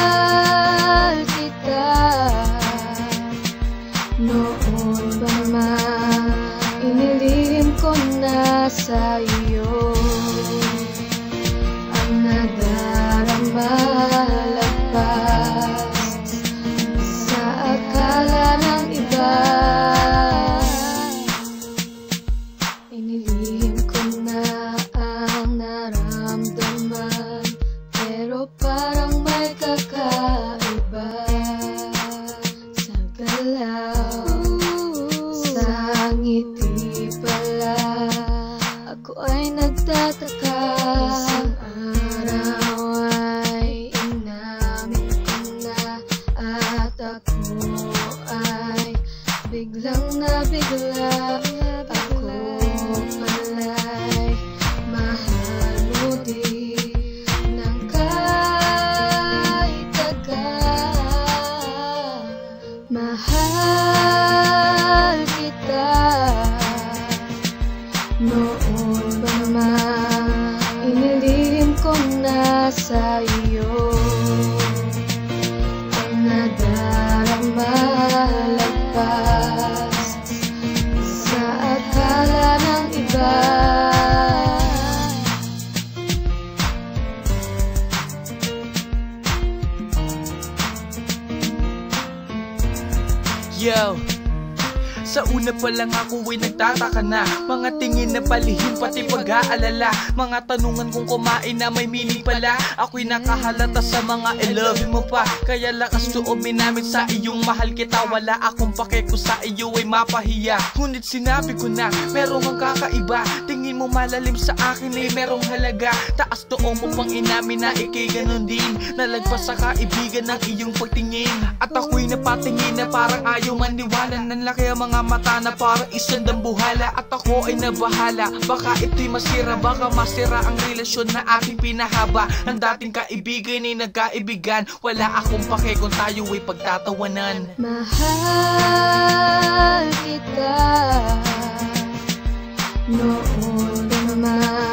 Mahal kita noon pa man, inilihim ko na sa iyo ang nadarama lagpas sa akala ng iba. Inilihim ko na ang naramdaman, pero parang may kakaiba sa galaw, sa ngiti pala. Ako ay nagtataka, isang araw ay inamin ko na, at ako ay biglang nabigla. Ako pala'y mahal mo din ng kahit agad. Mahal kita noon pa man, inilihim ko na sa iyo ang nadarama lagpas sa akala ng iba. Yo, sa una pa lang ako ay nagtataka na, mga tingin na palihim pati pag-aalala, mga tanungan kung kumain na may meaning pala. Ako'y nakahalata sa mga I love mo pa, kaya lakas loob namin sa iyong mahal kita. Wala akong pake ko sa iyo ay mapahiya, ngunit sinabi ko na merong kang kakaiba. Tingin mo malalim sa akin ay merong halaga, taas doon mo pang inamin na ikay ganun din, nalagpas sa kaibigan ng iyong pagtingin. At ako'y napatingin na parang ayaw maniwala, nanlaki ang mga mata na parang isang dambuhala. At ako ay nabahala, baka ito'y masira, baka masira ang relasyon na ating pinahaba. Ang dating kaibigan ay nagkaibigan, wala akong pake kung tayo ay pagtatawanan. Mahal kita noon pa man,